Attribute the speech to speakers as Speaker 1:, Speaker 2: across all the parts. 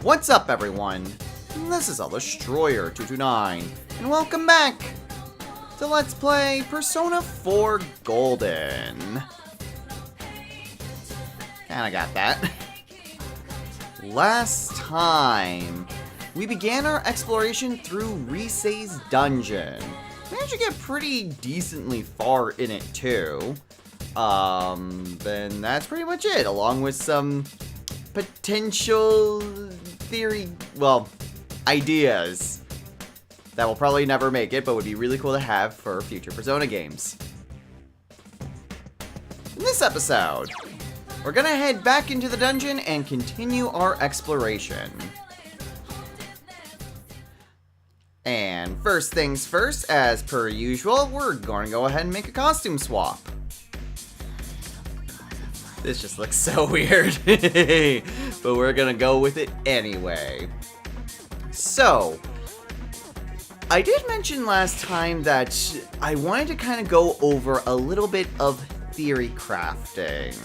Speaker 1: What's up, everyone? This is Destroyer229, and welcome back to Let's Play Persona 4 Golden. Kinda got that. Last time, we began our exploration through Risei's dungeon. Managed to get pretty decently far in it, too. Then that's pretty much it, along with some potential ideas that will probably never make it, but would be really cool to have for future Persona games. In this episode, we're gonna head back into the dungeon and continue our exploration. And first things first, as per usual, we're going to go ahead and make a costume swap. This just looks so weird, but we're gonna go with it anyway. So, I did mention last time that I wanted to kind of go over a little bit of theory crafting.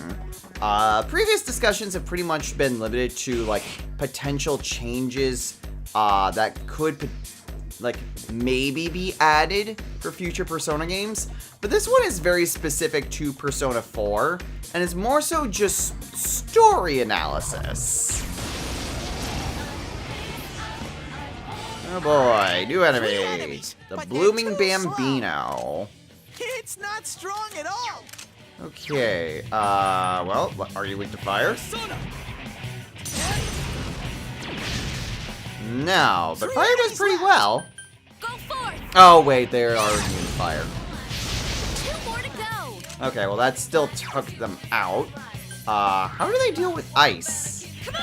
Speaker 1: Previous discussions have pretty much been limited to, like, potential changes that could, like, maybe be added for future Persona games. But this one is very specific to Persona 4, and it's more so just story analysis. Oh boy, new enemy. The Blooming Bambino.
Speaker 2: It's not strong at all.
Speaker 1: Okay, well, are you weak to fire? No, but fire does pretty well.
Speaker 3: Go forth.
Speaker 1: Oh wait, they are immune to fire.
Speaker 3: 2 more to go.
Speaker 1: Okay, well that still took them out. How do they deal with ice?
Speaker 3: Come on.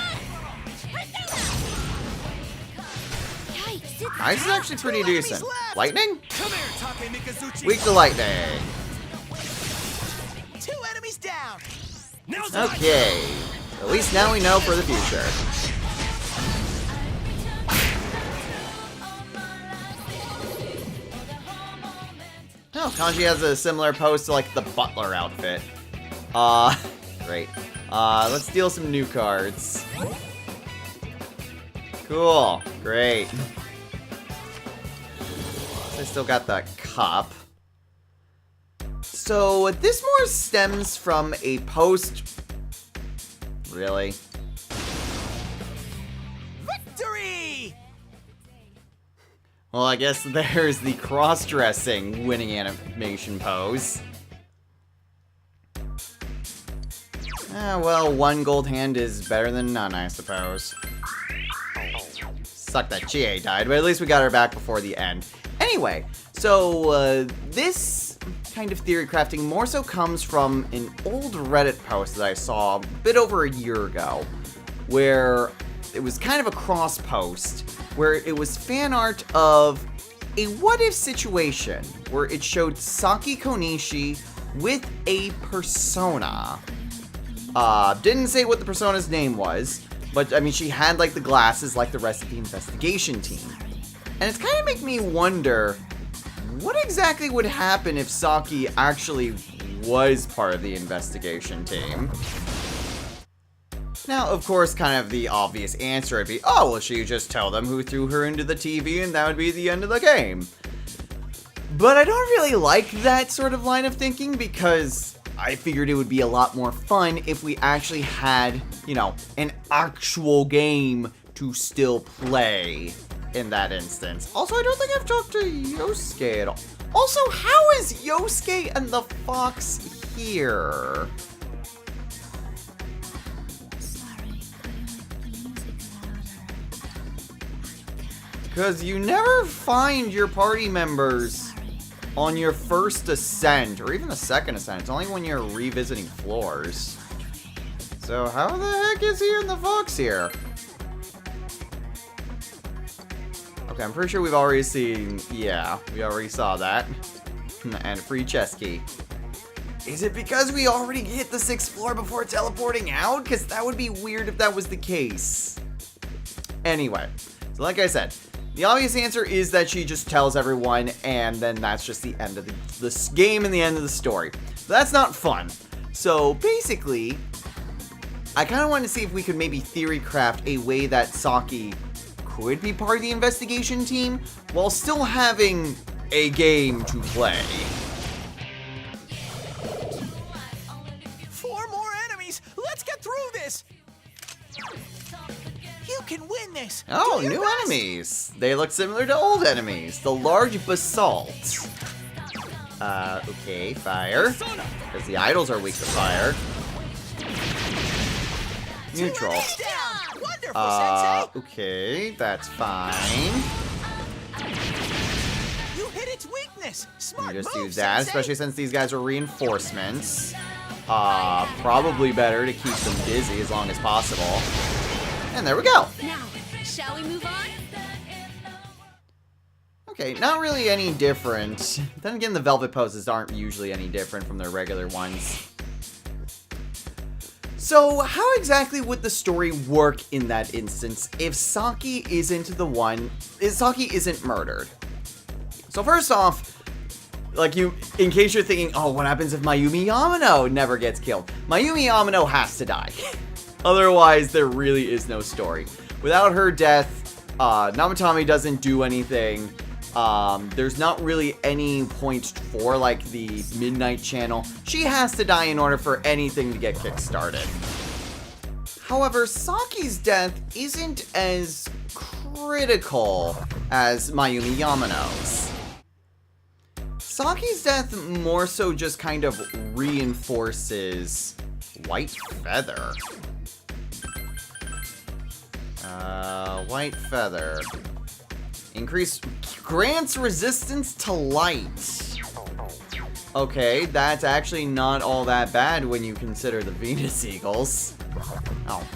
Speaker 3: Yikes, it's
Speaker 1: Ice is actually pretty decent.
Speaker 2: left.
Speaker 1: Lightning?
Speaker 2: Come here, Take-Mikazuchi.
Speaker 1: Weak to lightning.
Speaker 2: 2 enemies down. Now's the time.
Speaker 1: Okay, at least now we know for the future. Oh, Kanji has a similar pose to, like, the butler outfit. Great. Let's steal some new cards. Cool. Great. I still got that cup. So, this more stems from a post... Really?
Speaker 2: Victory!
Speaker 1: Well, I guess there's the cross-dressing winning animation pose. Well, 1 gold hand is better than none, I suppose. Suck that Chie died, but at least we got her back before the end. Anyway, so, this kind of theory crafting more so comes from an old Reddit post that I saw a bit over a year ago, where it was kind of a cross post, where it was fan art of a what-if situation, where it showed Saki Konishi with a persona. Didn't say what the persona's name was, but, I mean, she had, like, the glasses like the rest of the investigation team. And it's kind of making me wonder, what exactly would happen if Saki actually was part of the investigation team? Now, of course, kind of the obvious answer would be, oh, well, she'd just tell them who threw her into the TV and that would be the end of the game. But I don't really like that sort of line of thinking because I figured it would be a lot more fun if we actually had, you know, an actual game to still play in that instance. Also, I don't think I've talked to Yosuke at all. Also, how is Yosuke and the fox here? Because you never find your party members on your first ascent, or even the second ascent. It's only when you're revisiting floors. So how the heck is he and the fox here? Okay, I'm pretty sure we've already seen... Yeah, we already saw that. And a free chest key. Is it because we already hit the 6th floor before teleporting out? Because that would be weird if that was the case. Anyway, so like I said, the obvious answer is that she just tells everyone, and then that's just the end of this game and the end of the story. But that's not fun. So basically, I kind of wanted to see if we could maybe theory craft a way that Saki could be part of the investigation team while still having a game to play.
Speaker 2: 4 more enemies. Let's get through this. You can win this.
Speaker 1: Oh,
Speaker 2: Do your
Speaker 1: new
Speaker 2: best.
Speaker 1: enemies. They look similar to old enemies. The large basalt. Okay, fire. Because the idols are weak to fire. Neutral.
Speaker 2: Down. Wonderful, Sensei.
Speaker 1: Okay, that's fine.
Speaker 2: You hit its weakness. Smart
Speaker 1: You just
Speaker 2: move,
Speaker 1: use that,
Speaker 2: Sensei.
Speaker 1: especially since these guys are reinforcements. Probably better to keep them busy as long as possible. And there we go.
Speaker 3: Now, shall we move on?
Speaker 1: Okay, not really any different. Then again, the velvet poses aren't usually any different from their regular ones. So, how exactly would the story work in that instance if Saki isn't murdered? So first off, in case you're thinking, oh, what happens if Mayumi Yamano never gets killed? Mayumi Yamano has to die. Otherwise, there really is no story. Without her death, Namatame doesn't do anything. There's not really any point for, the Midnight Channel. She has to die in order for anything to get kick-started. However, Saki's death isn't as critical as Mayumi Yamano's. Saki's death more so just kind of reinforces White Feather. White Feather. Grants resistance to light. Okay, that's actually not all that bad when you consider the Venus Eagles.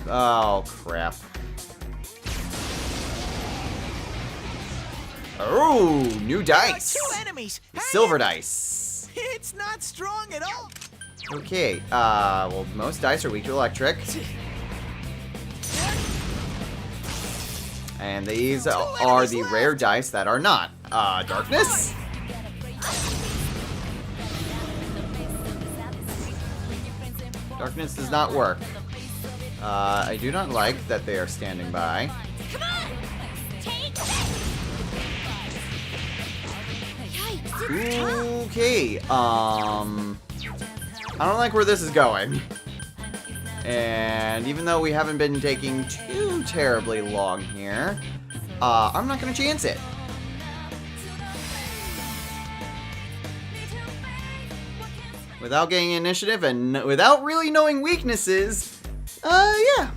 Speaker 1: Oh, crap. Oh, new dice.
Speaker 2: 2 enemies.
Speaker 1: Silver dice.
Speaker 2: It's not strong at all.
Speaker 1: Okay, well, most dice are weak to electric. And these are the rare dice that are not. Darkness? Darkness does not work. I do not like that they are standing by.
Speaker 3: Come on! Take this! Yikes, it's tough.
Speaker 1: Okay, I don't like where this is going. And even though we haven't been taking too terribly long here, I'm not going to chance it. Without getting initiative and without really knowing weaknesses, yeah,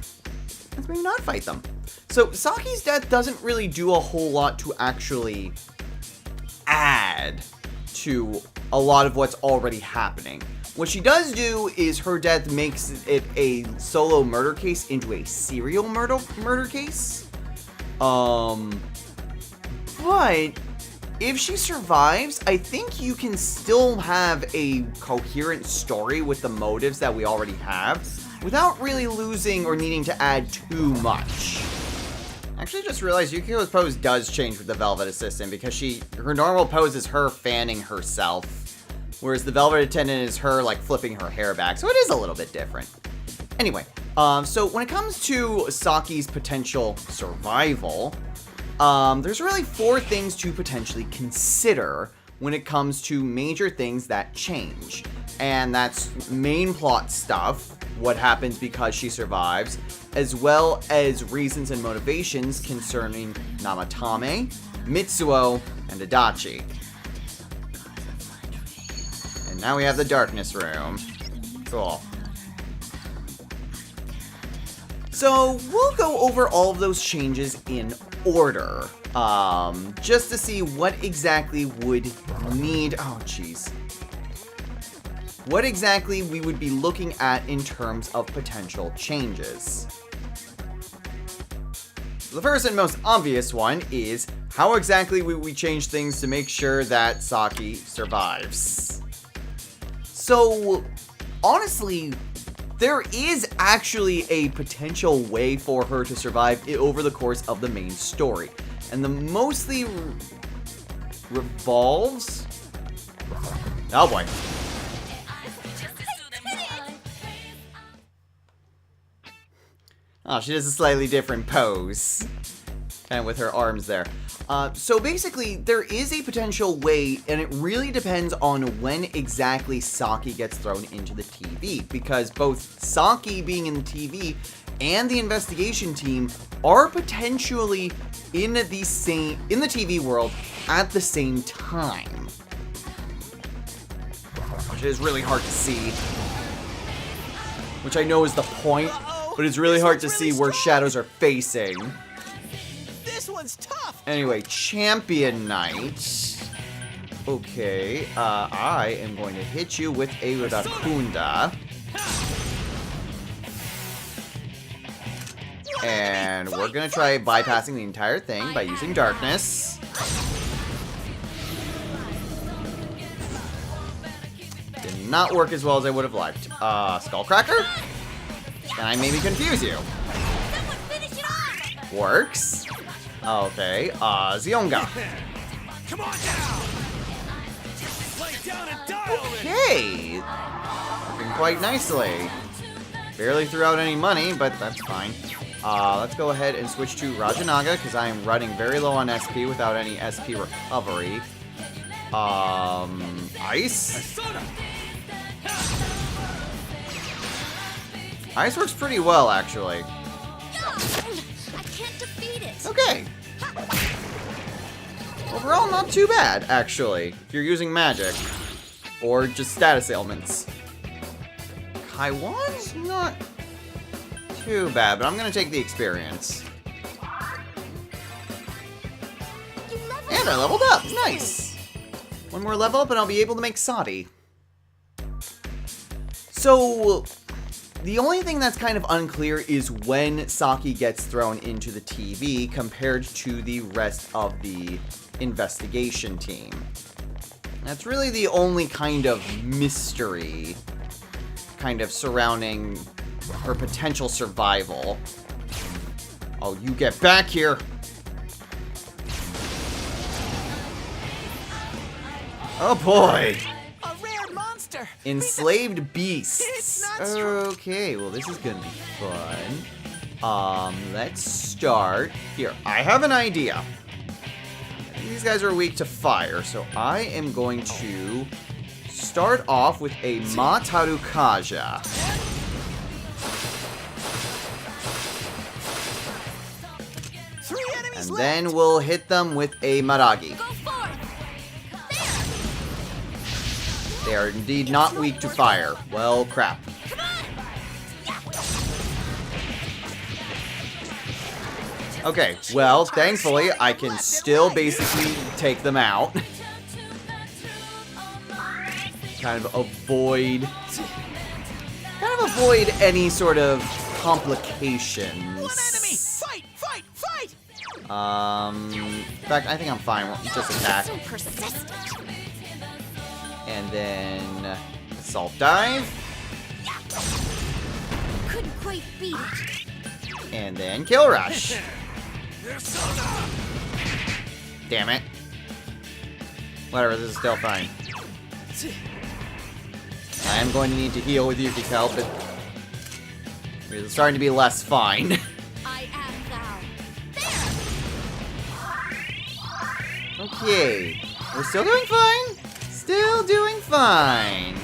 Speaker 1: let's maybe not fight them. So Saki's death doesn't really do a whole lot to actually add to a lot of what's already happening. What she does do is her death makes it a solo murder case into a serial murder case. But if she survives, I think you can still have a coherent story with the motives that we already have without really losing or needing to add too much. Actually, just realized Yukiko's pose does change with the Velvet Assistant because her normal pose is her fanning herself, whereas the Velvet Attendant is her flipping her hair back, so it is a little bit different. Anyway, so when it comes to Saki's potential survival, there's really 4 things to potentially consider when it comes to major things that change. And that's main plot stuff, what happens because she survives, as well as reasons and motivations concerning Namatame, Mitsuo, and Adachi. And now we have the Darkness Room. Cool. So, we'll go over all of those changes in order, just to see what exactly would need, what exactly we would be looking at in terms of potential changes. The first and most obvious one is, how exactly would we change things to make sure that Saki survives? So, honestly, there is actually a potential way for her to survive over the course of the main story. And the mostly revolves... Oh boy. Oh, she does a slightly different pose. And with her arms there. So basically, there is a potential way, and it really depends on when exactly Saki gets thrown into the TV. Because both Saki being in the TV and the investigation team are potentially in the TV world at the same time. Which is really hard to see. Which I know is the point, but it's really hard to see where shadows are facing.
Speaker 2: This one's tough.
Speaker 1: Anyway, Champion Knight. Okay, I am going to hit you with a Radakunda. And we're gonna try bypassing the entire thing by using Darkness. Did not work as well as I would have liked. Skullcracker? Can I maybe confuse you?
Speaker 3: Someone finish it off!
Speaker 1: Works. Okay, Zionga.
Speaker 2: Come on down. Lay down and die already.
Speaker 1: Okay. Working quite nicely. Barely threw out any money, but that's fine. Let's go ahead and switch to Rajanaga, because I am running very low on SP without any SP recovery. Ice? Ice works pretty well, actually.
Speaker 3: I can't defeat it.
Speaker 1: Okay. Overall, not too bad, actually, if you're using magic. Or just status ailments. Kaiwan's not too bad, but I'm gonna take the experience. And I leveled up! Nice! One more level up and I'll be able to make Sadi. So, the only thing that's kind of unclear is when Saki gets thrown into the TV compared to the rest of the investigation team. That's really the only kind of mystery kind of surrounding her potential survival. Oh, you get back here! Oh boy!
Speaker 2: A rare monster.
Speaker 1: Enslaved beasts.
Speaker 2: It's not strong.
Speaker 1: Okay, well this is gonna be fun. Let's start here. I have an idea. These guys are weak to fire, so I am going to start off with a Mataru Kaja.
Speaker 2: Three enemies
Speaker 1: And
Speaker 2: left.
Speaker 1: then we'll hit them with a Maragi.
Speaker 3: Go forth!
Speaker 1: They are indeed not weak to fire. Well, crap.
Speaker 3: Come on!
Speaker 1: Okay, well, thankfully, I can still basically take them out. Kind of avoid any sort of complications.
Speaker 2: One enemy. Fight! Fight! Fight!
Speaker 1: In fact, I think I'm fine. We'll just attack.
Speaker 3: So persistent.
Speaker 1: And then Assault Dive.
Speaker 3: Couldn't quite beat it.
Speaker 1: And then Kill Rush. Damn it. Whatever, this is still fine. I am going to need to heal with Yuki Kelp, but it's starting to be less fine.
Speaker 3: I am thou. There!
Speaker 1: Okay. We're still doing fine. Still doing fine.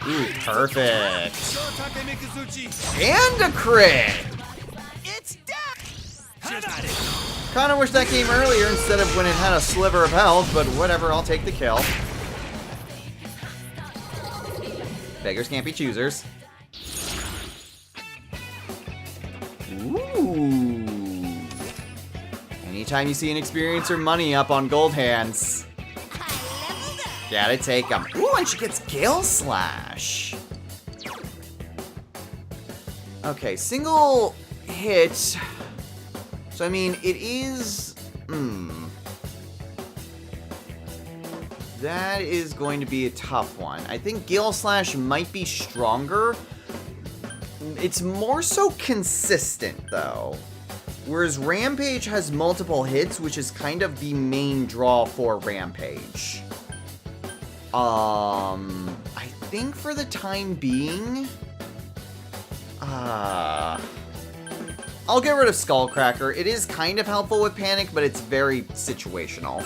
Speaker 1: Ooh, perfect.
Speaker 2: Take-Mikazuchi.
Speaker 1: And a crit!
Speaker 2: It's down.
Speaker 1: Kinda wish that came earlier instead of when it had a sliver of health, but whatever, I'll take the kill. Beggars can't be choosers. Ooh. Anytime you see an experience or money up on gold hands,
Speaker 3: I leveled up.
Speaker 1: gotta take them. Ooh, and she gets Gale Slash. Okay, single hit. So, I mean, it is... That is going to be a tough one. I think Gale Slash might be stronger. It's more so consistent, though. Whereas Rampage has multiple hits, which is kind of the main draw for Rampage. I think for the time being, I'll get rid of Skullcracker. It is kind of helpful with Panic, but it's very situational.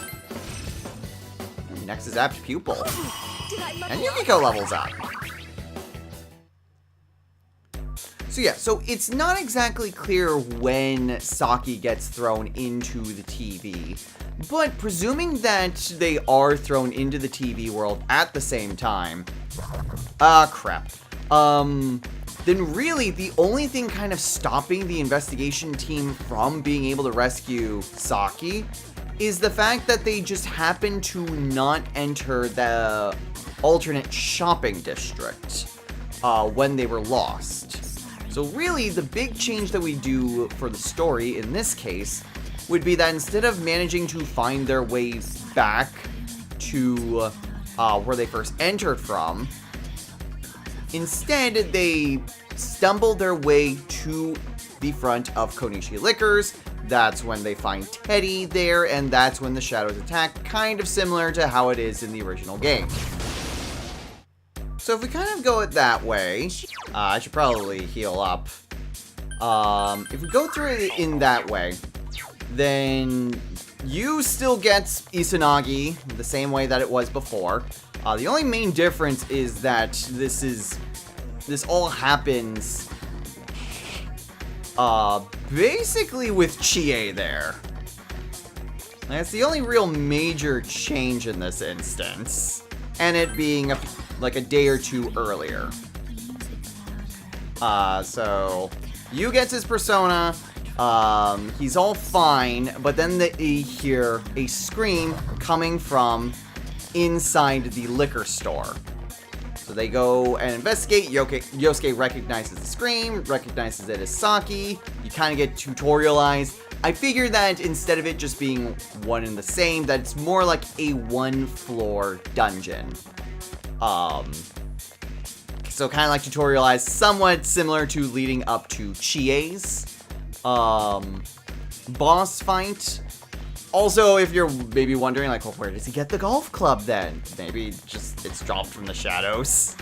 Speaker 1: Next is Apt Pupil.
Speaker 3: Did I level
Speaker 1: And
Speaker 3: up?
Speaker 1: Yukiko levels up. So yeah, so it's not exactly clear when Saki gets thrown into the TV, but presuming that they are thrown into the TV world at the same time, crap. Then really the only thing kind of stopping the investigation team from being able to rescue Saki is the fact that they just happen to not enter the alternate shopping district when they were lost. So really, the big change that we do for the story in this case would be that instead of managing to find their way back to where they first entered from, instead they stumble their way to the front of Konishi Liquors. That's when they find Teddy there, and that's when the shadows attack, kind of similar to how it is in the original game. So if we kind of go it that way, I should probably heal up. If we go through it in that way, then you still get Izanagi the same way that it was before. The only main difference is that this all happens basically with Chie there. That's the only real major change in this instance, and it being like a day or two earlier. So Yu gets his persona, he's all fine, but then they hear a scream coming from inside the liquor store. So they go and investigate. Yosuke recognizes the scream, recognizes it as Saki. You kind of get tutorialized. I figured that instead of it just being one and the same, that it's more like a one-floor dungeon. So kind of like tutorialized, somewhat similar to leading up to Chie's boss fight. Also, if you're maybe wondering, like, well, where does he get the golf club then? Maybe just it's dropped from the shadows.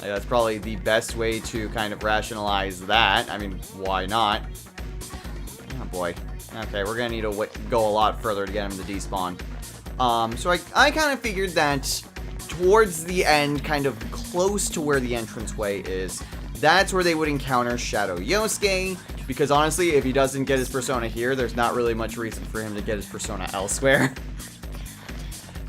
Speaker 1: Like, that's probably the best way to kind of rationalize that. I mean, why not? Oh boy. Okay, we're gonna need to go a lot further to get him to despawn. So I kind of figured that towards the end, kind of close to where the entranceway is, that's where they would encounter Shadow Yosuke, because honestly, if he doesn't get his persona here, there's not really much reason for him to get his persona elsewhere.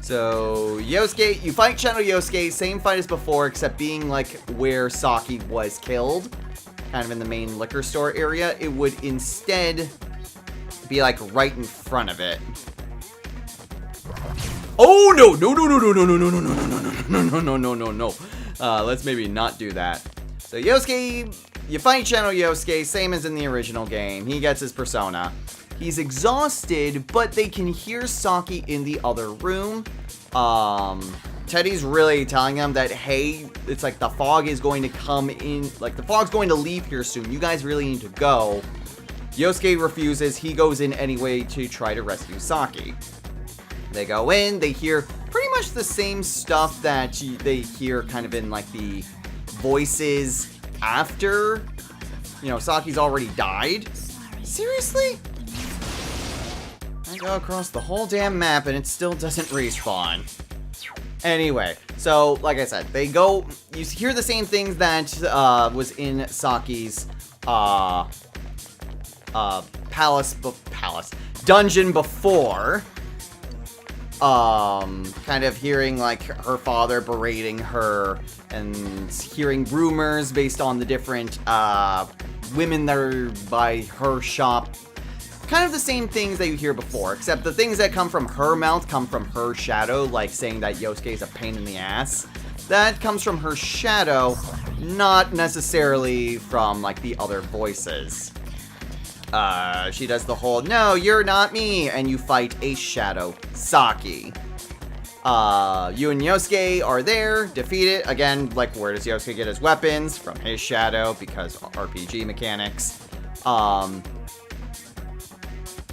Speaker 1: So, Yosuke, you fight Shadow Yosuke, same fight as before, except being like where Saki was killed, kind of in the main liquor store area, it would instead be like right in front of it. Oh no, no, no, no, no, no, no, no, no, no, no, no, no, no, no, no. Let's maybe not do that. So Yosuke, you fight Shadow Yosuke, same as in the original game. He gets his persona. He's exhausted, but they can hear Saki in the other room. Teddy's really telling him that, hey, it's like the fog is going to come in, like the fog's going to leave here soon. You guys really need to go. Yosuke refuses. He goes in anyway to try to rescue Saki. They go in, they hear pretty much the same stuff that they hear kind of in like the voices after, you know, Saki's already died. Seriously? I go across the whole damn map and it still doesn't respawn. Anyway, so like I said, they go, you hear the same things that was in Saki's dungeon before. Kind of hearing like her father berating her and hearing rumors based on the different women that are by her shop. Kind of the same things that you hear before, except the things that come from her mouth come from her shadow, like saying that Yosuke is a pain in the ass. That comes from her shadow, not necessarily from like the other voices. She does the whole, no, you're not me, and you fight a Shadow Saki. You and Yosuke are there, defeat it. Again, like, where does Yosuke get his weapons? From his shadow, because RPG mechanics.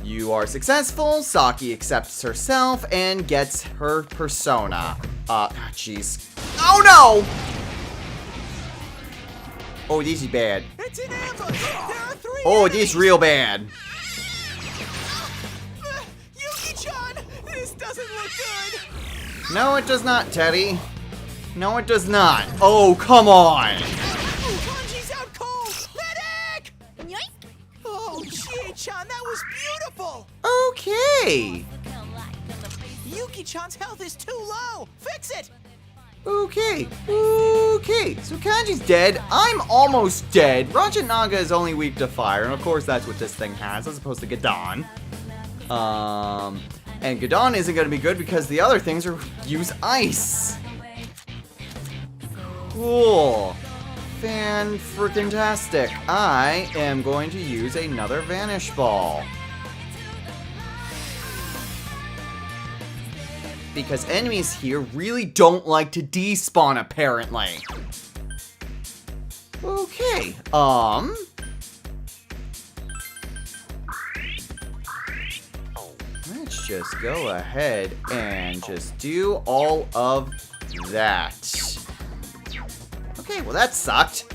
Speaker 1: You are successful, Saki accepts herself, and gets her persona. Jeez. Oh no! Oh, this is bad.
Speaker 2: It's an ambush! There are 3
Speaker 1: Oh,
Speaker 2: enemies!
Speaker 1: this is real bad.
Speaker 2: Yuki-chan! This doesn't look good!
Speaker 1: No, it does not, Teddy. No, it does not. Oh, come on.
Speaker 2: Kanji's out cold! Medic!
Speaker 3: Yoink!
Speaker 2: Oh, Chie-chan, that was beautiful!
Speaker 1: Okay.
Speaker 2: Yuki-chan's health is too low! Fix it!
Speaker 1: Okay. Okay. So Kanji's dead. I'm almost dead. Rajanaga is only weak to fire, and of course that's what this thing has, as opposed to Gadon. And Gadon isn't going to be good because the other things use ice. Cool. Fan-freaking-tastic. I am going to use another Vanish Ball. Because enemies here really don't like to despawn, apparently. Okay, let's just go ahead and just do all of that. Okay, well that sucked.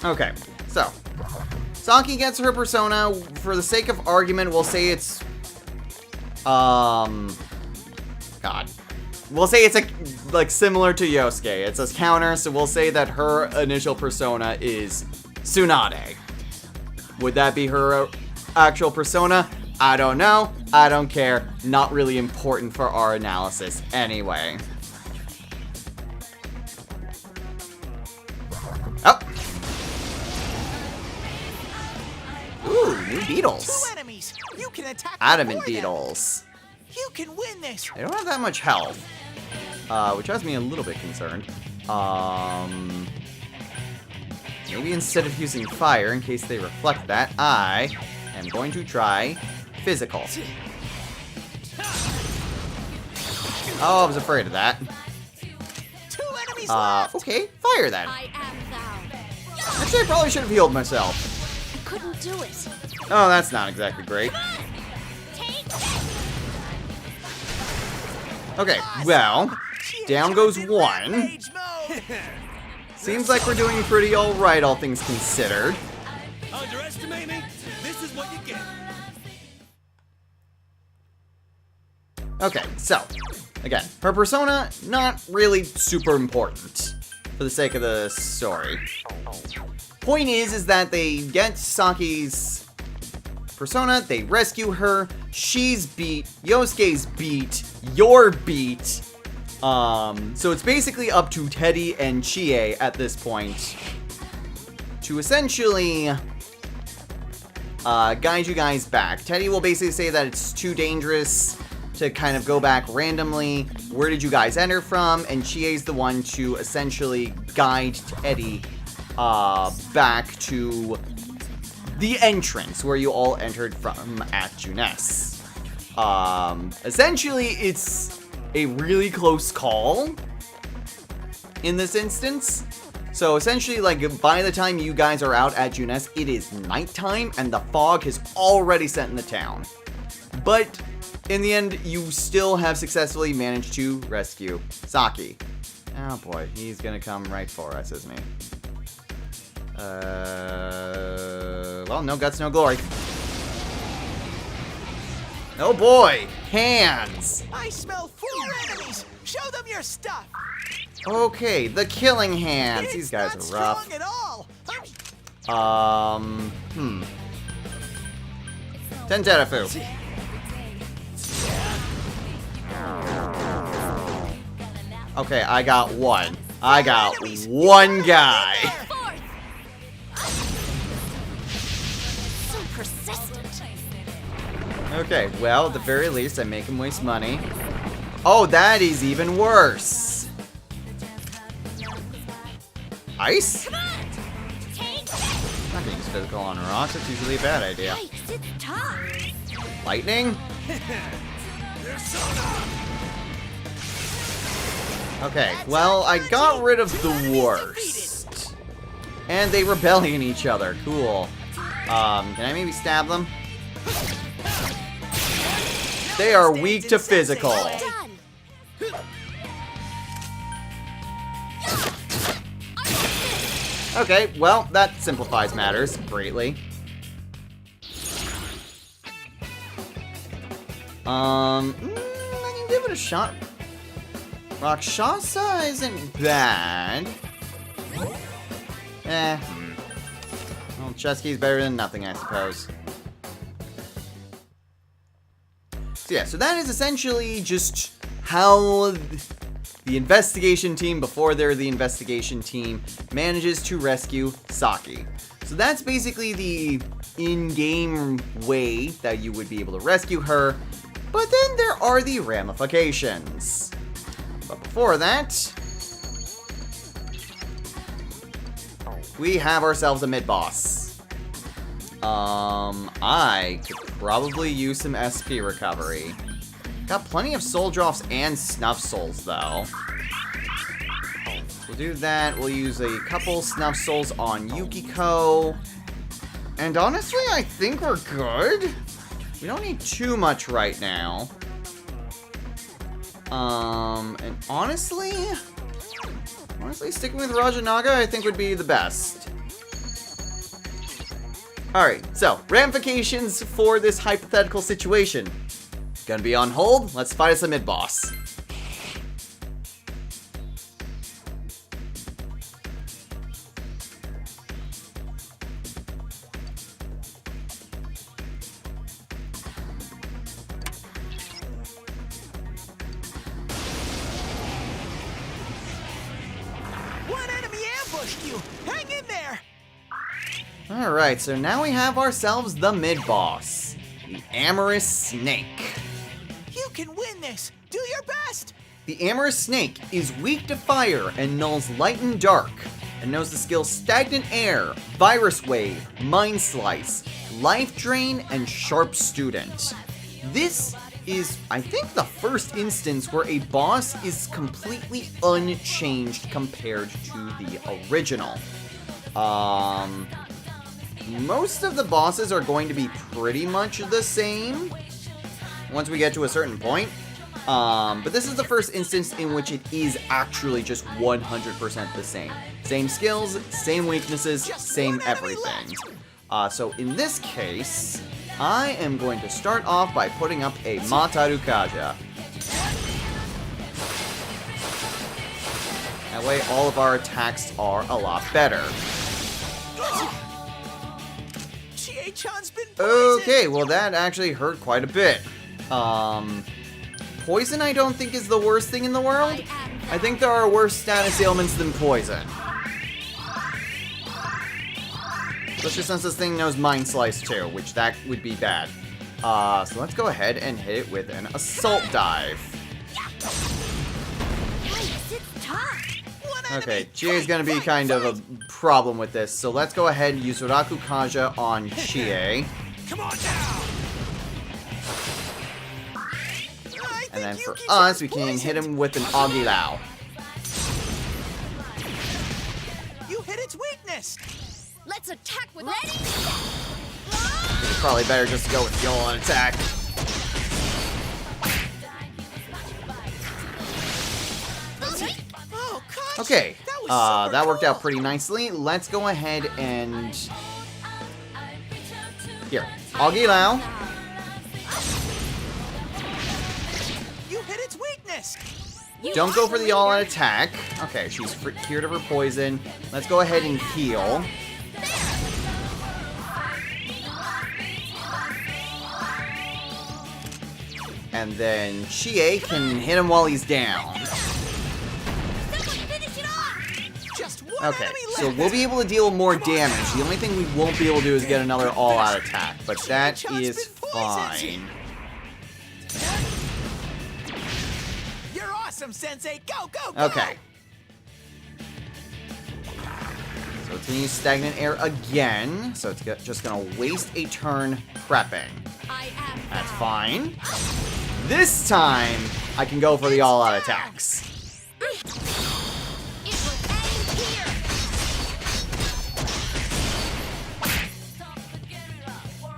Speaker 1: Okay, so Saki gets her persona. For the sake of argument, we'll say it's God. We'll say it's like similar to Yosuke. It's a counter, so we'll say that her initial persona is Tsunade. Would that be her actual persona? I don't know. I don't care. Not really important for our analysis anyway. Oh. Ooh, new beetles.
Speaker 2: 2 enemies! You can attack
Speaker 1: Adamant
Speaker 2: before them.
Speaker 1: beetles.
Speaker 2: You can win this!
Speaker 1: They don't have that much health, which has me a little bit concerned. Maybe instead of using fire, in case they reflect that, I am going to try physical. Oh, I was afraid of that.
Speaker 2: 2 enemies left!
Speaker 1: Okay, fire then.
Speaker 3: I am thou.
Speaker 1: Actually, I probably should have healed myself.
Speaker 3: I couldn't do it.
Speaker 1: Oh, that's not exactly great.
Speaker 3: Take it.
Speaker 1: Okay, well, down goes
Speaker 2: Chie-chan's in
Speaker 1: 1.
Speaker 2: rampage mode.
Speaker 1: Seems like we're doing pretty alright, all things considered.
Speaker 2: Underestimate me? This is what you get.
Speaker 1: Okay, so, again, her persona, not really super important for the sake of the story. Point is that they get Saki's persona, they rescue her, she's beat, Yosuke's beat, you're beat. So it's basically up to Teddy and Chie at this point to essentially guide you guys back. Teddy will basically say that it's too dangerous to kind of go back randomly. Where did you guys enter from? And Chie's the one to essentially guide Teddy back to the entrance where you all entered from at Junes. Essentially, it's a really close call in this instance. So essentially, like, by the time you guys are out at Junes, it is nighttime and the fog has already set in the town. But in the end, you still have successfully managed to rescue Saki. Oh boy, he's gonna come right for us, isn't he? Well, no guts, no glory. Oh boy, hands.
Speaker 2: I smell 4 enemies! Show them your stuff!
Speaker 1: Okay, the killing hands. These guys
Speaker 2: It's
Speaker 1: are
Speaker 2: not
Speaker 1: rough.
Speaker 2: strong at all!
Speaker 1: 10 Terafu. Okay, I got one. I got one guy.
Speaker 3: So persistent.
Speaker 1: Okay, well, at the very least, I make him waste money. Oh, that is even worse. Ice?
Speaker 3: Come on. Take it.
Speaker 1: I'm not gonna use physical on rocks. It's usually a bad idea.
Speaker 3: Yikes, it's tough.
Speaker 1: Lightning? Okay, well, I got rid of the worst. And they rebellion each other. Cool. Can I maybe stab them? They are weak to physical.
Speaker 3: Done.
Speaker 1: Okay, well, that simplifies matters greatly. I can give it a shot. Rakshasa isn't bad. Well, Chesky's better than nothing, I suppose. So yeah, so that is essentially just how the investigation team, before they're the investigation team, manages to rescue Saki. So that's basically the in-game way that you would be able to rescue her, but then there are the ramifications. But before that, we have ourselves a mid-boss. I could probably use some SP recovery. Got plenty of soul drops and snuff souls, though. We'll do that. We'll use a couple snuff souls on Yukiko. And honestly, I think we're good. We don't need too much right now. And honestly, sticking with Rajanaga, I think would be the best. Alright, so, ramifications for this hypothetical situation. Gonna be on hold, let's fight us a mid-boss.
Speaker 2: One enemy ambushed you! Hang in there!
Speaker 1: Alright, so now we have ourselves the mid-boss. The Amorous Snake.
Speaker 2: You can win this! Do your best!
Speaker 1: The Amorous Snake is weak to fire and nulls light and dark, and knows the skills Stagnant Air, Virus Wave, Mind Slice, Life Drain, and Sharp Student. This is, I think, the first instance where a boss is completely unchanged compared to the original. Most of the bosses are going to be pretty much the same once we get to a certain point. But this is the first instance in which it is actually just 100% the same. Same skills, same weaknesses, same everything. So in this case, I am going to start off by putting up a Mataru Kaja. That way all of our attacks are a lot better.
Speaker 2: Chie-chan's been poisoned!
Speaker 1: Okay, well that actually hurt quite a bit. Poison I don't think is the worst thing in the world. I think there are worse status ailments than poison. Especially since this thing knows Mind Slice too, which that would be bad. So let's go ahead and hit it with an Assault Dive.
Speaker 3: Nice, it's tough.
Speaker 1: Okay, Chie's gonna be kind of a problem with this, so let's go ahead and use Uraku Kaja on Chie.
Speaker 2: Come on now!
Speaker 1: And then for us, we can hit him with an Agilao.
Speaker 2: You hit its weakness!
Speaker 3: Let's attack with ready.
Speaker 1: It's probably better just to go with the all-out attack.
Speaker 2: Oh, gosh!
Speaker 1: Okay,
Speaker 2: That was super
Speaker 1: that worked out
Speaker 2: cool.
Speaker 1: pretty nicely. Let's go ahead and... Here, Agilao.
Speaker 2: You hit its weakness!
Speaker 1: Don't go for the all-out attack. Okay, she's cured of her poison. Let's go ahead and heal. And then Chie can hit him while he's down.
Speaker 3: Someone finish it off.
Speaker 2: Just one
Speaker 1: Okay,
Speaker 2: enemy
Speaker 1: so
Speaker 2: left.
Speaker 1: we'll be able to deal more damage. The only thing we won't be able to do is get another all-out attack, but that is fine.
Speaker 2: You're awesome, Sensei! Go, go, go!
Speaker 1: Okay. So it's gonna use Stagnant Air again, so it's just gonna waste a turn prepping.
Speaker 3: I am.
Speaker 1: That's fine. This time, I can go for the all-out attacks.
Speaker 3: It was aimed here.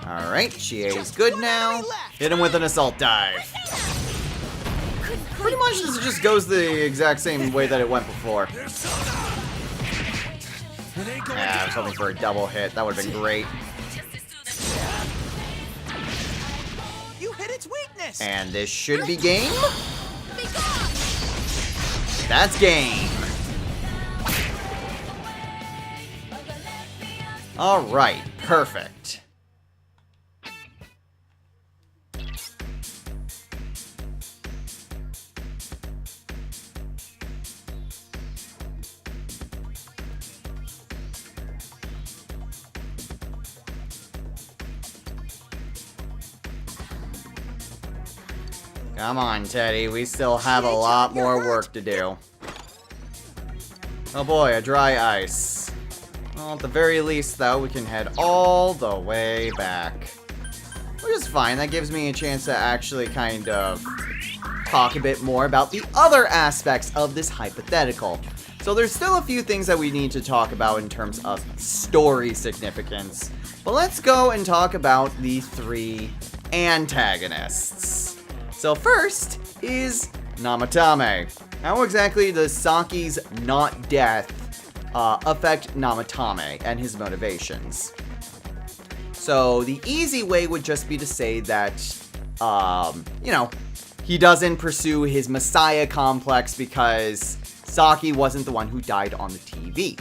Speaker 1: Alright, Chie's good now. Hit him with an Assault Dive. Pretty much this just goes the exact same way that it went before.
Speaker 2: It ain't going
Speaker 1: Yeah, I was
Speaker 2: down.
Speaker 1: hoping for a double hit. That would have been great.
Speaker 2: You hit its weakness.
Speaker 1: And this should be game.
Speaker 3: Be gone!
Speaker 1: That's game. All right, perfect. Come on, Teddy. We still have a lot more work to do. Oh boy, a dry ice. Well, at the very least, though, we can head all the way back. Which is fine. That gives me a chance to actually kind of talk a bit more about the other aspects of this hypothetical. So there's still a few things that we need to talk about in terms of story significance. But let's go and talk about the three antagonists. So first is Namatame. How exactly does Saki's not death affect Namatame and his motivations? So the easy way would just be to say that, he doesn't pursue his Messiah complex because Saki wasn't the one who died on the TV.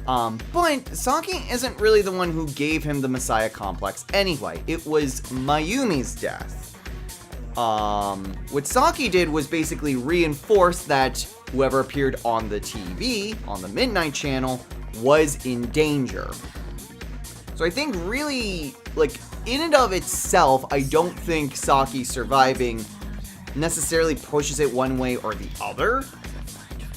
Speaker 1: But Saki isn't really the one who gave him the Messiah complex anyway. It was Mayumi's death. What Saki did was basically reinforce that whoever appeared on the TV, on the Midnight Channel, was in danger. So I think really, in and of itself, I don't think Saki surviving necessarily pushes it one way or the other.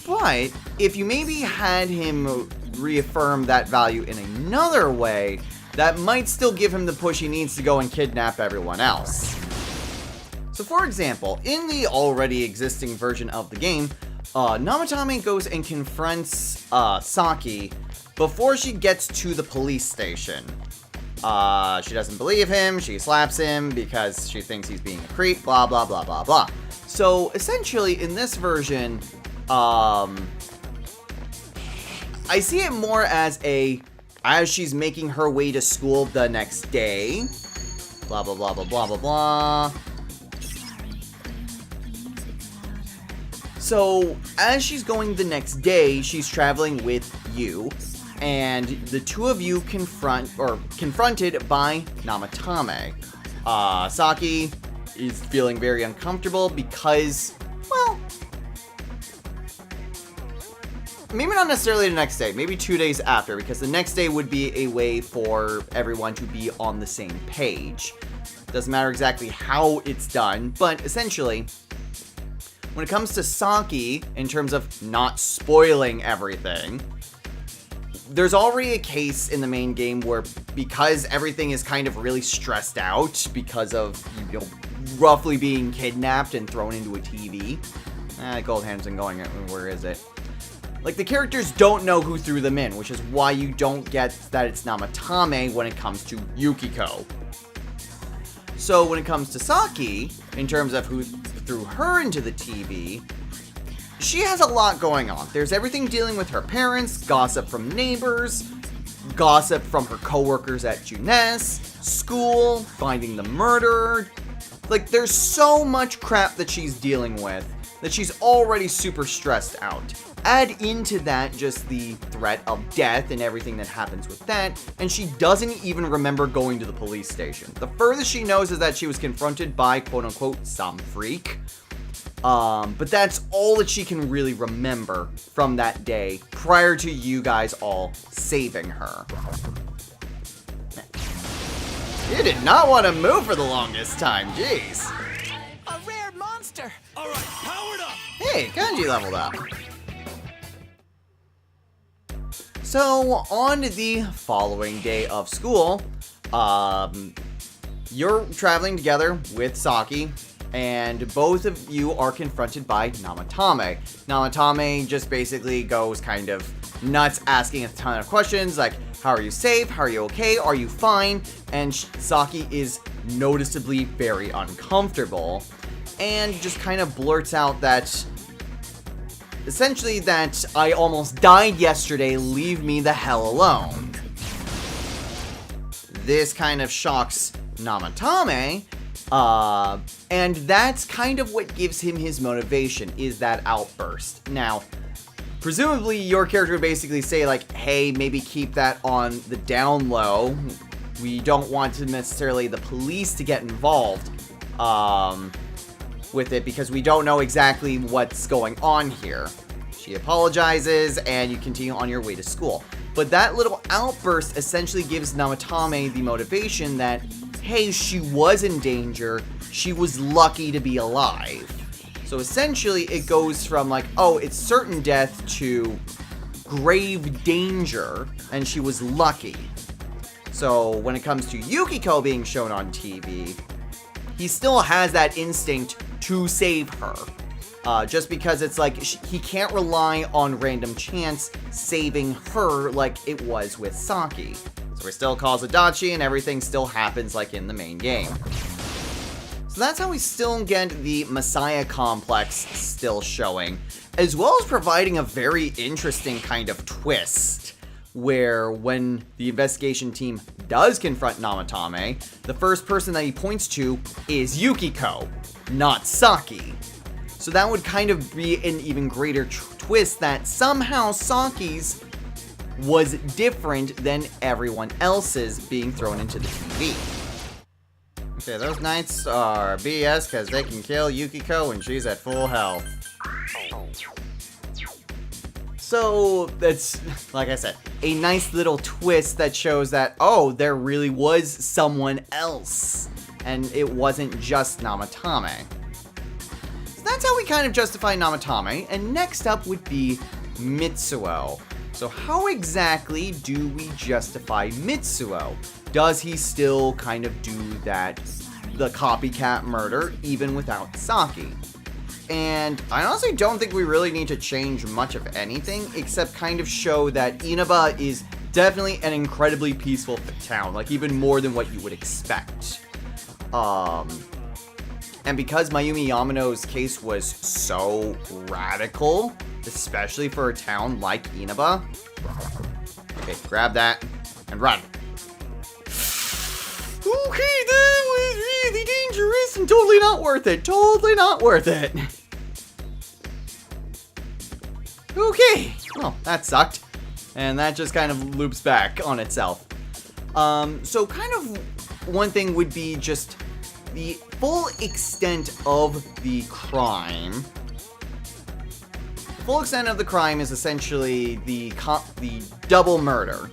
Speaker 1: But if you maybe had him reaffirm that value in another way, that might still give him the push he needs to go and kidnap everyone else. So for example, in the already existing version of the game, Namatame goes and confronts Saki before she gets to the police station. She doesn't believe him, she slaps him because she thinks he's being a creep, blah blah blah blah blah. So essentially in this version, I see it more as she's making her way to school the next day, blah blah blah blah blah blah blah. So, as she's going the next day, she's traveling with you, and the two of you confronted by Namatame. Saki is feeling very uncomfortable because, well, maybe not necessarily the next day, maybe 2 days after, because the next day would be a way for everyone to be on the same page. Doesn't matter exactly how it's done, but essentially, when it comes to Saki, in terms of not spoiling everything, there's already a case in the main game where, because everything is kind of really stressed out because of, roughly being kidnapped and thrown into a TV. Gold Hand's been going, where is it? The characters don't know who threw them in, which is why you don't get that it's Namatame when it comes to Yukiko. So when it comes to Saki, in terms of who threw her into the TV, she has a lot going on. There's everything dealing with her parents, gossip from neighbors, gossip from her coworkers at Junes, school, finding the murderer. There's so much crap that she's dealing with that she's already super stressed out. Add into that just the threat of death and everything that happens with that, and she doesn't even remember going to the police station. The furthest she knows is that she was confronted by, quote-unquote, some freak. But that's all that she can really remember from that day prior to you guys all saving her. You did not want to move for the longest time, jeez.
Speaker 2: A rare monster. All right, powered up.
Speaker 1: Hey, Kanji leveled up. So, on the following day of school, you're traveling together with Saki, and both of you are confronted by Namatame. Namatame just basically goes kind of nuts, asking a ton of questions, like, how are you safe? How are you okay? Are you fine? And Saki is noticeably very uncomfortable, and just kind of blurts out that essentially that I almost died yesterday, leave me the hell alone. This kind of shocks Namatame, and that's kind of what gives him his motivation, is that outburst. Now, presumably your character would basically say like, hey, maybe keep that on the down low. We don't want to necessarily the police to get involved with it because we don't know exactly what's going on here. She apologizes and you continue on your way to school. But that little outburst essentially gives Namatame the motivation that, hey, she was in danger, she was lucky to be alive. So essentially it goes from like, oh, it's certain death to grave danger, and she was lucky. So when it comes to Yukiko being shown on TV, he still has that instinct to save her. Just because it's like, he can't rely on random chance saving her like it was with Saki. So he still calls Adachi and everything still happens like in the main game. So that's how we still get the Messiah complex still showing, as well as providing a very interesting kind of twist, where when the investigation team does confront Namatame, the first person that he points to is Yukiko, not Saki. So that would kind of be an even greater twist that somehow Saki's was different than everyone else's being thrown into the TV. Okay, those knights are BS because they can kill Yukiko when she's at full health. So that's, like I said, a nice little twist that shows that, oh, there really was someone else, and it wasn't just Namatame. So that's how we kind of justify Namatame, and next up would be Mitsuo. So how exactly do we justify Mitsuo? Does he still kind of do the copycat murder, even without Saki? And I honestly don't think we really need to change much of anything, except kind of show that Inaba is definitely an incredibly peaceful town, like even more than what you would expect. And because Mayumi Yamano's case was so radical, especially for a town like Inaba. Okay, grab that and run. Okay, that was really dangerous and totally not worth it. Totally not worth it. Okay, well, that sucked. And that just kind of loops back on itself. So kind of one thing would be just the full extent of the crime. The full extent of the crime is essentially the double murder.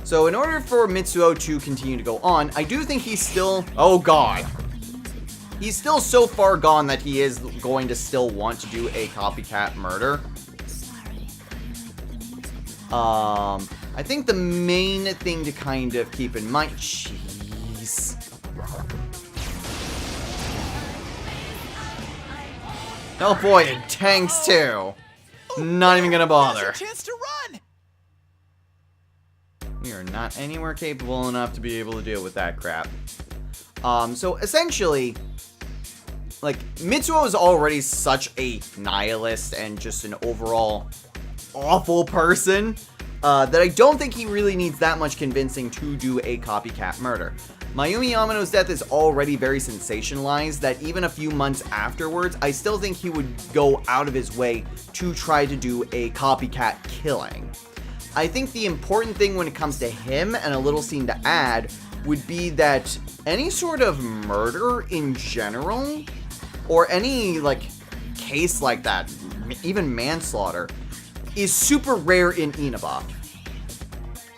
Speaker 1: So in order for Mitsuo to continue to go on, I do think he's still... Oh god. He's still so far gone that he is going to still want to do a copycat murder. I think the main thing to kind of keep in mind... Jeez. Oh boy, it tanks too. Not even gonna bother.
Speaker 2: Chance to run.
Speaker 1: We are not anywhere capable enough to be able to deal with that crap. So essentially, like, Mitsuo is already such a nihilist and just an overall awful person that I don't think he really needs that much convincing to do a copycat murder. Mayumi Yamano's death is already very sensationalized that even a few months afterwards, I still think he would go out of his way to try to do a copycat killing. I think the important thing when it comes to him, and a little scene to add, would be that any sort of murder in general, or any, like, case like that, even manslaughter, is super rare in Inaba.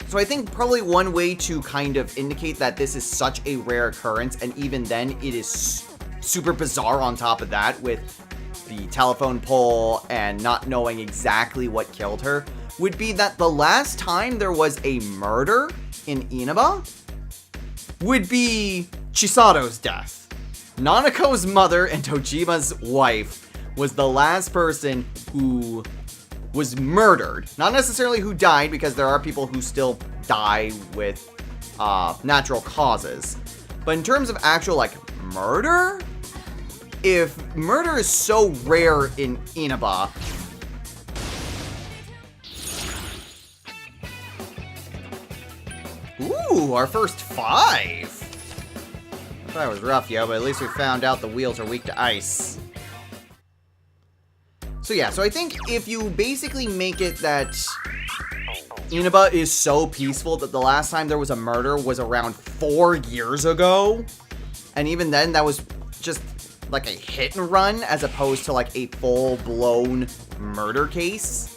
Speaker 1: So I think probably one way to kind of indicate that this is such a rare occurrence, and even then it is super bizarre on top of that with the telephone pole and not knowing exactly what killed her, would be that the last time there was a murder in Inaba would be Chisato's death. Nanako's mother and Tojima's wife was the last person who was murdered. Not necessarily who died, because there are people who still die with natural causes. But in terms of actual, like, murder, if murder is so rare in Inaba, Ooh, our first 5. That was rough, yo, but at least we found out the wheels are weak to ice. So yeah, so I think if you basically make it that Inaba is so peaceful that the last time there was a murder was around 4 years ago, and even then that was just like a hit and run as opposed to like a full-blown murder case.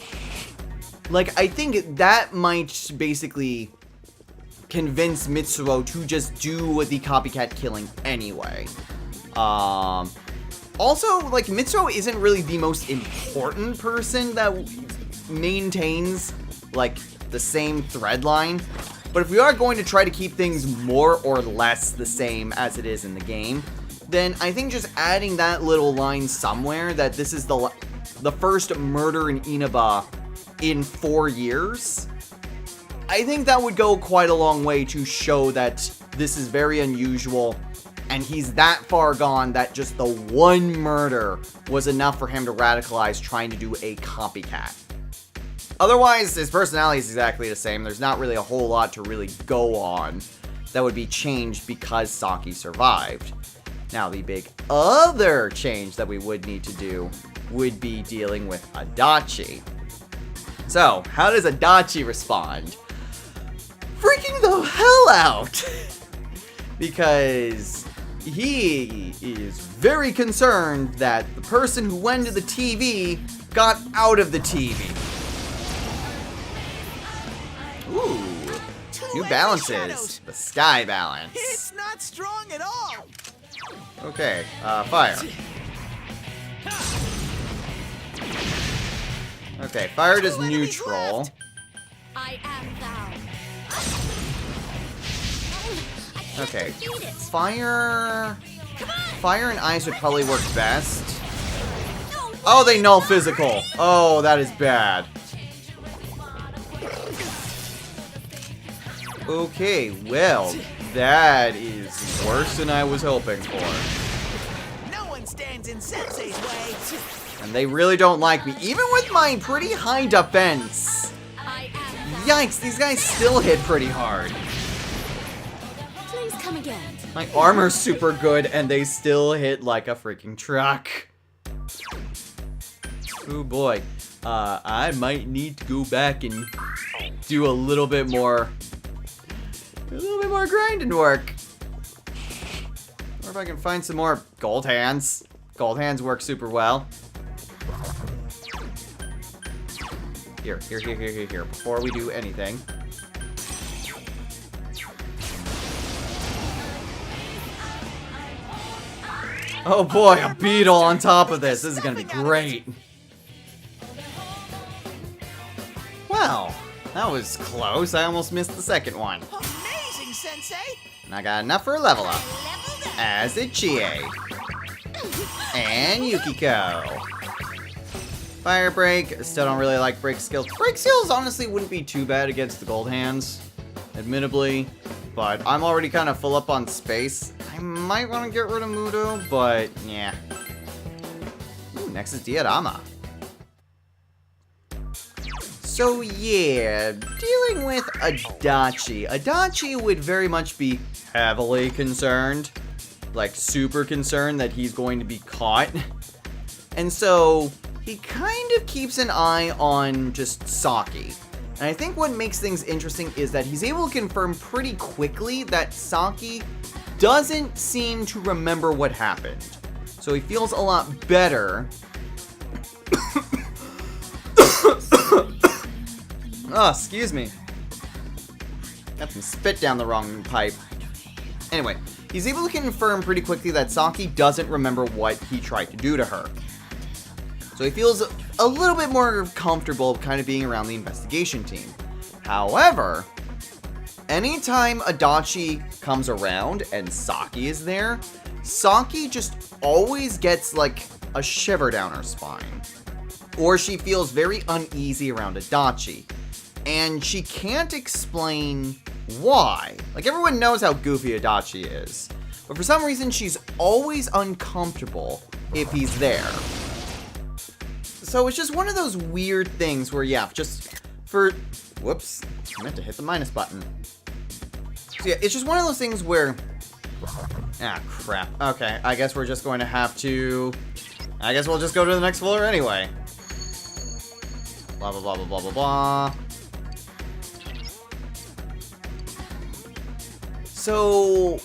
Speaker 1: Like, I think that might basically convince Mitsuo to just do the copycat killing anyway. Also, like, Mitsuo isn't really the most important person that maintains, like, the same thread line. But if we are going to try to keep things more or less the same as it is in the game, then I think just adding that little line somewhere that this is the first murder in Inaba in 4 years, I think that would go quite a long way to show that this is very unusual, and he's that far gone that just the one murder was enough for him to radicalize trying to do a copycat. Otherwise, his personality is exactly the same. There's not really a whole lot to really go on that would be changed because Saki survived. Now, the big other change that we would need to do would be dealing with Adachi. So, how does Adachi respond? Freaking the hell out! Because he is very concerned that the person who went to the TV got out of the TV. Ooh, new balances. The sky balance.
Speaker 2: It's not strong at all.
Speaker 1: Okay, fire. Okay, fire does neutral.
Speaker 3: I am thou.
Speaker 1: Okay, fire and ice would probably work best. Oh, they null physical. Oh, that is bad. Okay, well, that is worse than I was hoping for.
Speaker 2: No one stands in Sensei's way.
Speaker 1: And they really don't like me, even with my pretty high defense. Yikes, these guys still hit pretty hard.
Speaker 3: Please come again.
Speaker 1: My armor's super good, and they still hit like a freaking truck. Oh boy. I might need to go back and do a little bit more grinding work. Or if I can find some more gold hands. Gold hands work super well. Here. Before we do anything. Oh boy, a beetle on top of this. This is gonna be great. Wow, that was close. I almost missed the second one.
Speaker 2: Amazing, Sensei.
Speaker 1: And I got enough for a level up.
Speaker 3: Leveled up.
Speaker 1: As did Chie. And Yukiko. Fire break. Still don't really like break skills. Break skills honestly wouldn't be too bad against the gold hands, admittedly. But I'm already kind of full up on space. I might want to get rid of Mudo, but yeah. Ooh, next is Diorama. So yeah, dealing with Adachi. Adachi would very much be heavily concerned. Like, super concerned that he's going to be caught. And so, he kind of keeps an eye on just Saki. And I think what makes things interesting is that he's able to confirm pretty quickly that Saki doesn't seem to remember what happened. So he feels a lot better. Oh, excuse me. Got some spit down the wrong pipe. Anyway, he's able to confirm pretty quickly that Saki doesn't remember what he tried to do to her. So he feels a little bit more comfortable kind of being around the investigation team. However, anytime Adachi comes around and Saki is there, Saki just always gets like a shiver down her spine. Or she feels very uneasy around Adachi. And she can't explain why. Like, everyone knows how goofy Adachi is. But for some reason, she's always uncomfortable if he's there. So it's just one of those weird things where, yeah, just for... Whoops. I meant to hit the minus button. So yeah, it's just one of those things where... Ah, crap. Okay, I guess we're just going to have to... I guess we'll just go to the next floor anyway. Blah, blah, blah, blah, blah, blah, blah. So...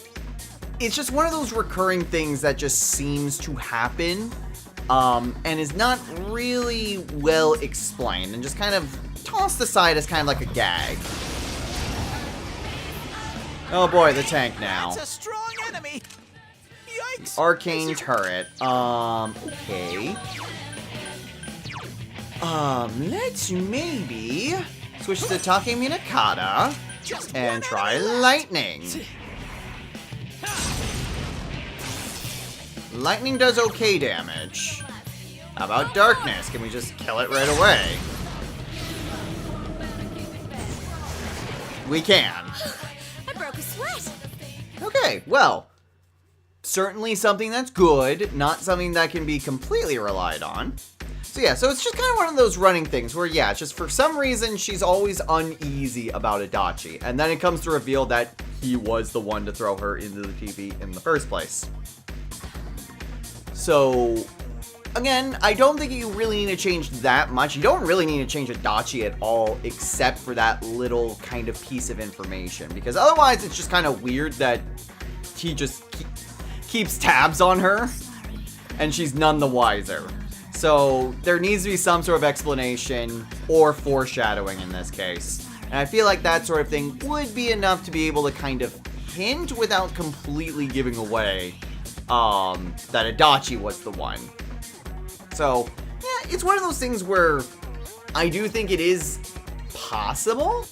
Speaker 1: It's just one of those recurring things that just seems to happen, and is not really well explained, and just kind of tossed aside as kind of like a gag. Oh boy, the tank now.
Speaker 2: That's a strong enemy. Yikes.
Speaker 1: Arcane turret. Okay. Let's maybe switch to Take-Mikazuchi
Speaker 2: Just
Speaker 1: and
Speaker 2: one
Speaker 1: try
Speaker 2: enemy left.
Speaker 1: lightning. Lightning does okay damage. How about darkness? Can we just kill it right away? We can.
Speaker 3: I broke a sweat.
Speaker 1: Okay, well, certainly something that's good, not something that can be completely relied on. So yeah, so it's just kind of one of those running things where, yeah, it's just for some reason she's always uneasy about Adachi, and then it comes to reveal that he was the one to throw her into the TV in the first place. So, again, I don't think you really need to change that much. You don't really need to change Adachi at all, except for that little kind of piece of information, because otherwise it's just kind of weird that he just keeps tabs on her, and she's none the wiser. So there needs to be some sort of explanation or foreshadowing in this case. And I feel like that sort of thing would be enough to be able to kind of hint without completely giving away that Adachi was the one. So, yeah, it's one of those things where I do think it is possible.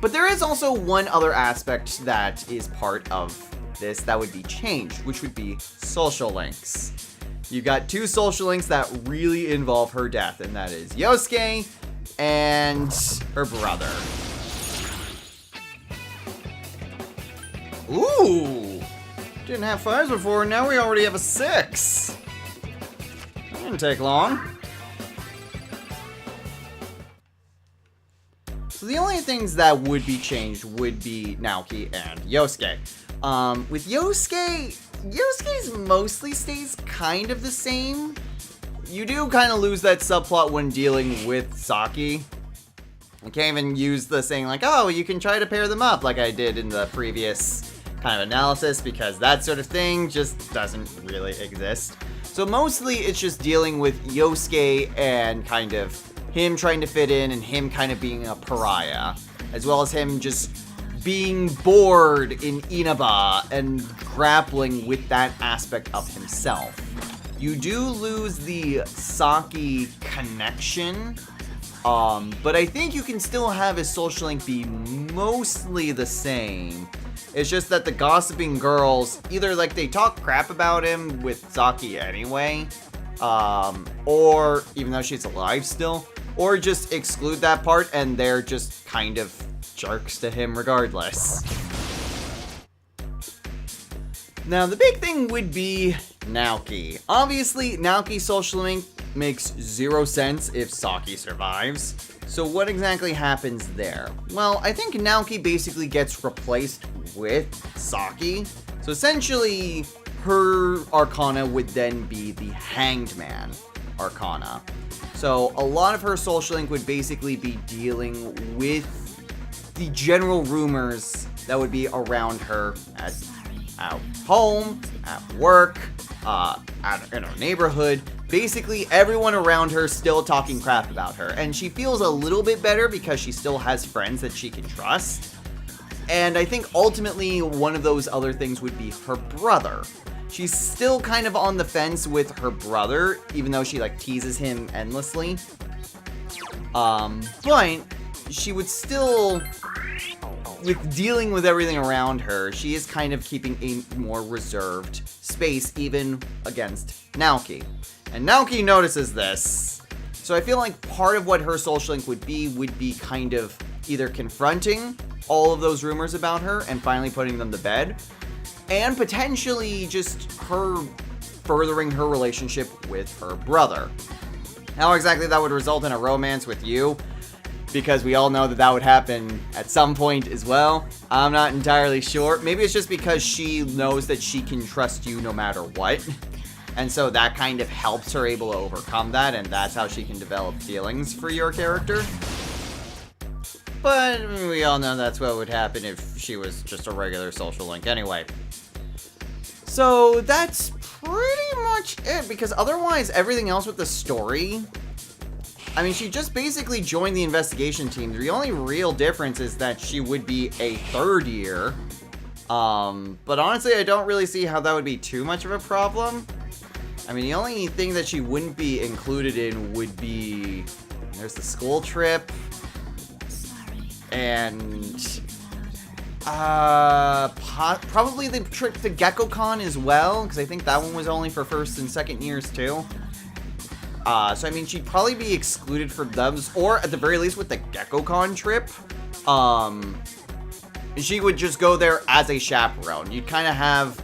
Speaker 1: But there is also one other aspect that is part of this that would be changed, which would be social links. You got two social links that really involve her death, and that is Yosuke and her brother. Ooh! Didn't have 5s before, now we already have a 6. That didn't take long. So the only things that would be changed would be Naoki and Yosuke. With Yosuke's mostly stays kind of the same. You do kind of lose that subplot when dealing with Saki. I can't even use the saying like, oh, you can try to pair them up like I did in the previous kind of analysis, because that sort of thing just doesn't really exist. So mostly it's just dealing with Yosuke and kind of him trying to fit in and him kind of being a pariah, as well as him just being bored in Inaba and grappling with that aspect of himself. You do lose the Saki connection, but I think you can still have his social link be mostly the same. It's just that the gossiping girls, either like they talk crap about him with Saki anyway, or even though she's alive still, or just exclude that part and they're just kind of jerks to him regardless. Now the big thing would be Naoki. Obviously, Naoki's social link makes 0 sense if Saki survives. So what exactly happens there? Well, I think Naoki basically gets replaced with Saki. So essentially, her Arcana would then be the Hanged Man Arcana. So a lot of her social link would basically be dealing with the general rumors that would be around her at home, at work, in her neighborhood. Basically, everyone around her still talking crap about her. And she feels a little bit better because she still has friends that she can trust. And I think ultimately one of those other things would be her brother. She's still kind of on the fence with her brother, even though she like teases him endlessly. But she would still, with dealing with everything around her, she is kind of keeping a more reserved space even against Naoki. And Naoki notices this. So I feel like part of what her social link would be kind of either confronting all of those rumors about her and finally putting them to bed, and potentially just her furthering her relationship with her brother. How exactly that would result in a romance with you, because we all know that that would happen at some point as well. I'm not entirely sure. Maybe it's just because she knows that she can trust you no matter what. And so that kind of helps her able to overcome that, and that's how she can develop feelings for your character. But we all know that's what would happen if she was just a regular social link anyway. So that's pretty much it, because otherwise everything else with the story, I mean, she just basically joined the investigation team. The only real difference is that she would be a third year. But honestly, I don't really see how that would be too much of a problem. I mean, the only thing that she wouldn't be included in would be, there's the school trip, and probably the trip to GeckoCon as well, because I think that one was only for first and second years too. So I mean, she'd probably be excluded from those, or at the very least with the GeckoCon trip, she would just go there as a chaperone. You'd kind of have,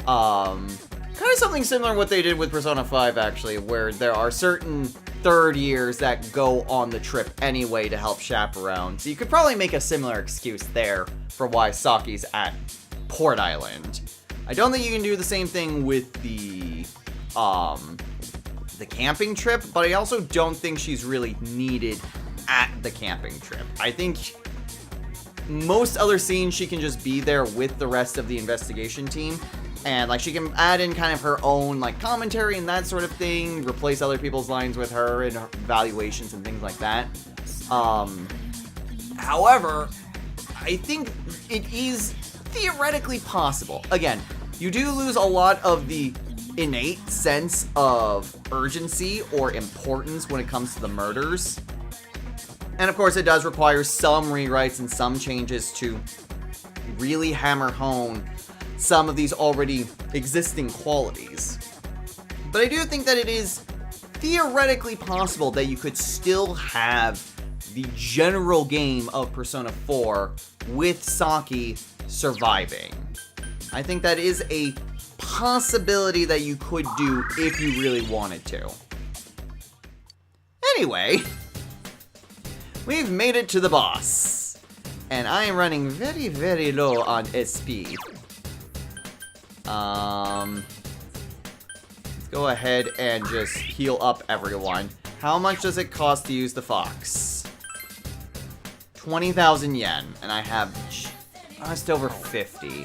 Speaker 1: kind of something similar to what they did with Persona 5, actually, where there are certain third years that go on the trip anyway to help chaperone. So you could probably make a similar excuse there for why Saki's at Port Island. I don't think you can do the same thing with the camping trip, but I also don't think she's really needed at the camping trip. I think most other scenes she can just be there with the rest of the investigation team, and like she can add in kind of her own like commentary and that sort of thing, replace other people's lines with her and her evaluations and things like that. However, I think it is theoretically possible. Again, you do lose a lot of the innate sense of urgency or importance when it comes to the murders. And of course, it does require some rewrites and some changes to really hammer home some of these already existing qualities. But I do think that it is theoretically possible that you could still have the general game of Persona 4 with Saki surviving. I think that is a possibility that you could do if you really wanted to. Anyway, we've made it to the boss, and I am running very, very low on SP. Let's go ahead and just heal up everyone. How much does it cost to use the fox? 20,000 yen, and I have just over 50.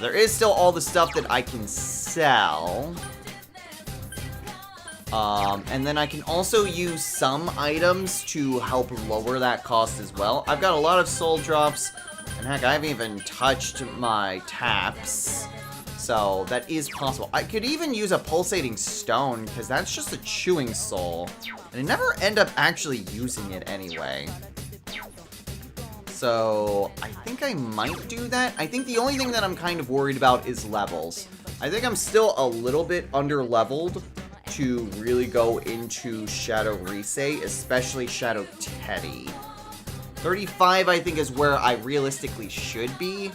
Speaker 1: There is still all the stuff that I can sell. And then I can also use some items to help lower that cost as well. I've got a lot of soul drops, and heck, I haven't even touched my taps. So that is possible. I could even use a pulsating stone, because that's just a chewing soul. And I never end up actually using it anyway. So I think I might do that. I think the only thing that I'm kind of worried about is levels. I think I'm still a little bit under-leveled to really go into Shadow Risei, especially Shadow Teddy. 35, I think, is where I realistically should be.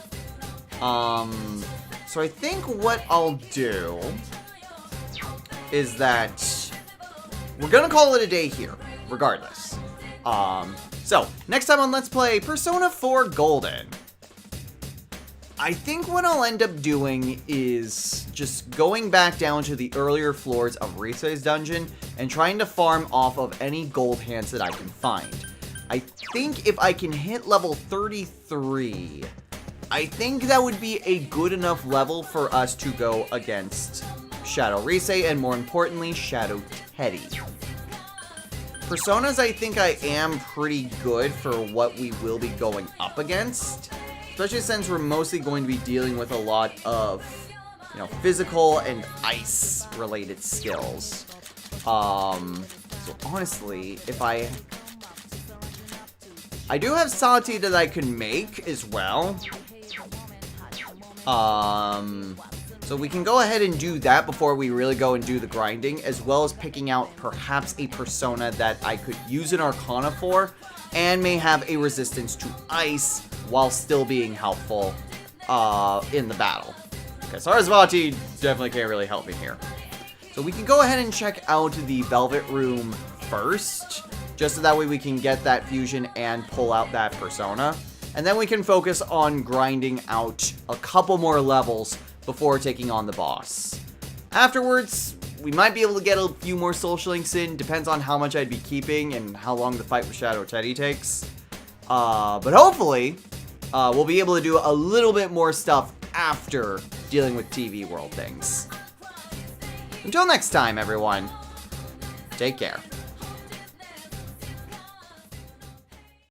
Speaker 1: So I think what I'll do is that we're gonna call it a day here, regardless. So, next time on Let's Play Persona 4 Golden. I think what I'll end up doing is just going back down to the earlier floors of Risei's dungeon and trying to farm off of any gold hands that I can find. I think if I can hit level 33, I think that would be a good enough level for us to go against Shadow Risei and, more importantly, Shadow Teddy. Personas, I think I am pretty good for what we will be going up against, especially since we're mostly going to be dealing with a lot of, you know, physical and ice-related skills. So honestly, if I do have Sati that I can make as well. So we can go ahead and do that before we really go and do the grinding, as well as picking out perhaps a persona that I could use an Arcana for, and may have a resistance to ice while still being helpful in the battle. Because Sarasvati definitely can't really help me here. So we can go ahead and check out the Velvet Room first just so that way we can get that fusion and pull out that persona. And then we can focus on grinding out a couple more levels before taking on the boss. Afterwards, we might be able to get a few more social links in, depends on how much I'd be keeping and how long the fight with Shadow Teddy takes. But hopefully, we'll be able to do a little bit more stuff after dealing with TV World things. Until next time, everyone, take care.